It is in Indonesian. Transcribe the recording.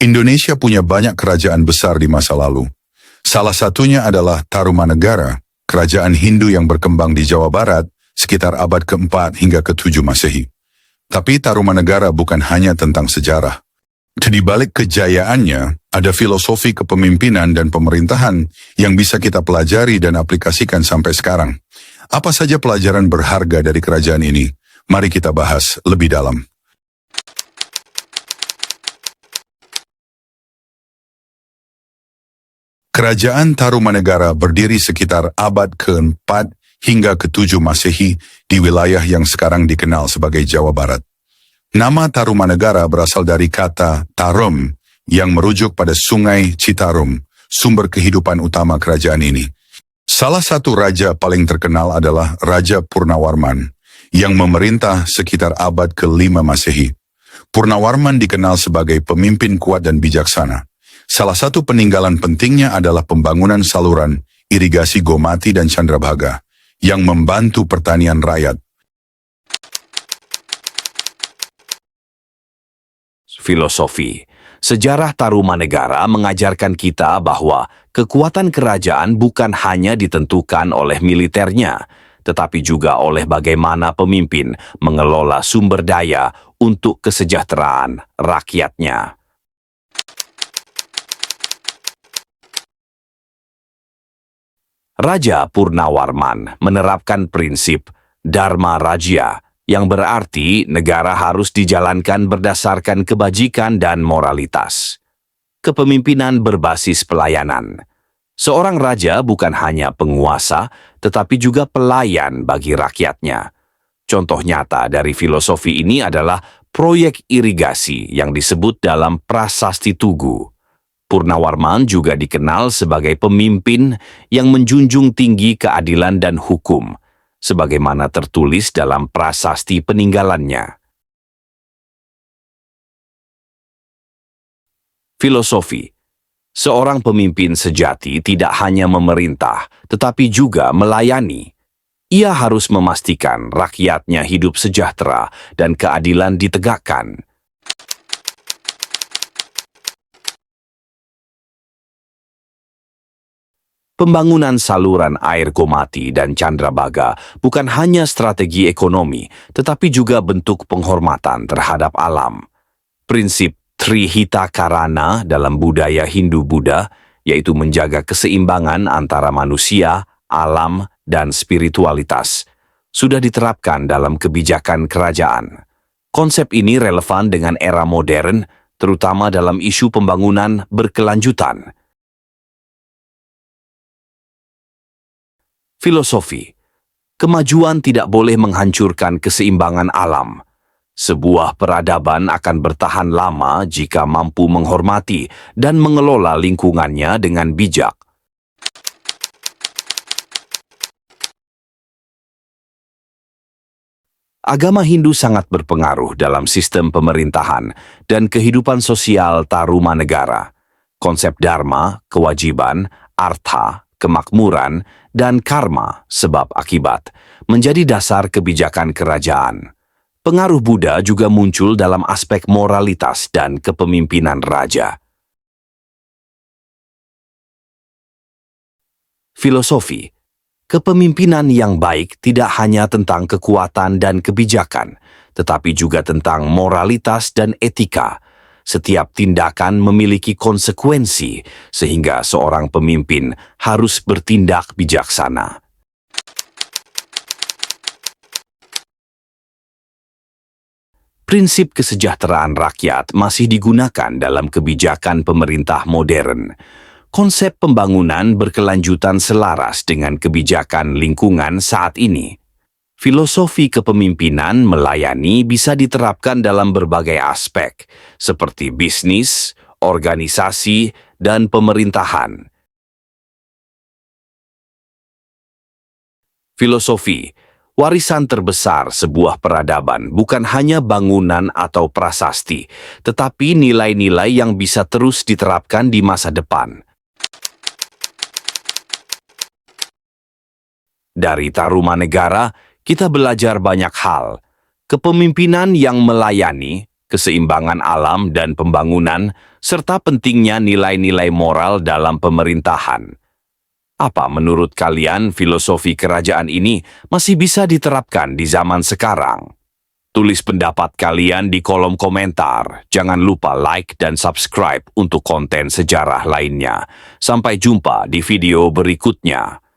Indonesia punya banyak kerajaan besar di masa lalu. Salah satunya adalah Tarumanegara, kerajaan Hindu yang berkembang di Jawa Barat sekitar abad ke-4 hingga ke-7 Masehi. Tapi Tarumanegara bukan hanya tentang sejarah. Di balik kejayaannya, ada filosofi kepemimpinan dan pemerintahan yang bisa kita pelajari dan aplikasikan sampai sekarang. Apa saja pelajaran berharga dari kerajaan ini? Mari kita bahas lebih dalam. Kerajaan Tarumanegara berdiri sekitar abad ke-4 hingga ke-7 Masehi di wilayah yang sekarang dikenal sebagai Jawa Barat. Nama Tarumanegara berasal dari kata Tarum yang merujuk pada sungai Citarum, sumber kehidupan utama kerajaan ini. Salah satu raja paling terkenal adalah Raja Purnawarman yang memerintah sekitar abad ke-5 Masehi. Purnawarman dikenal sebagai pemimpin kuat dan bijaksana. Salah satu peninggalan pentingnya adalah pembangunan saluran irigasi Gomati dan Chandrabhaga yang membantu pertanian rakyat. Filosofi. Sejarah Tarumanegara mengajarkan kita bahwa kekuatan kerajaan bukan hanya ditentukan oleh militernya, tetapi juga oleh bagaimana pemimpin mengelola sumber daya untuk kesejahteraan rakyatnya. Raja Purnawarman menerapkan prinsip Dharma Rajya, yang berarti negara harus dijalankan berdasarkan kebajikan dan moralitas. Kepemimpinan berbasis pelayanan. Seorang raja bukan hanya penguasa, tetapi juga pelayan bagi rakyatnya. Contoh nyata dari filosofi ini adalah proyek irigasi yang disebut dalam Prasasti Tugu. Purnawarman juga dikenal sebagai pemimpin yang menjunjung tinggi keadilan dan hukum, sebagaimana tertulis dalam prasasti peninggalannya. Filosofi. Seorang pemimpin sejati tidak hanya memerintah, tetapi juga melayani. Ia harus memastikan rakyatnya hidup sejahtera dan keadilan ditegakkan. Pembangunan saluran air Gomati dan Chandrabhaga bukan hanya strategi ekonomi, tetapi juga bentuk penghormatan terhadap alam. Prinsip Trihita Karana dalam budaya Hindu-Buddha, yaitu menjaga keseimbangan antara manusia, alam, dan spiritualitas, sudah diterapkan dalam kebijakan kerajaan. Konsep ini relevan dengan era modern, terutama dalam isu pembangunan berkelanjutan. Filosofi. Kemajuan tidak boleh menghancurkan keseimbangan alam. Sebuah peradaban akan bertahan lama jika mampu menghormati dan mengelola lingkungannya dengan bijak. Agama Hindu sangat berpengaruh dalam sistem pemerintahan dan kehidupan sosial Tarumanegara. Konsep dharma, kewajiban, artha, kemakmuran, dan karma, sebab akibat, menjadi dasar kebijakan kerajaan. Pengaruh Buddha juga muncul dalam aspek moralitas dan kepemimpinan raja. Filosofi. Kepemimpinan yang baik tidak hanya tentang kekuatan dan kebijakan, tetapi juga tentang moralitas dan etika. Setiap tindakan memiliki konsekuensi, sehingga seorang pemimpin harus bertindak bijaksana. Prinsip kesejahteraan rakyat masih digunakan dalam kebijakan pemerintah modern. Konsep pembangunan berkelanjutan selaras dengan kebijakan lingkungan saat ini. Filosofi kepemimpinan melayani bisa diterapkan dalam berbagai aspek, seperti bisnis, organisasi, dan pemerintahan. Filosofi. Warisan terbesar sebuah peradaban bukan hanya bangunan atau prasasti, tetapi nilai-nilai yang bisa terus diterapkan di masa depan. Dari Tarumanegara, kita belajar banyak hal. Kepemimpinan yang melayani, keseimbangan alam dan pembangunan, serta pentingnya nilai-nilai moral dalam pemerintahan. Apa menurut kalian filosofi kerajaan ini masih bisa diterapkan di zaman sekarang? Tulis pendapat kalian di kolom komentar. Jangan lupa like dan subscribe untuk konten sejarah lainnya. Sampai jumpa di video berikutnya.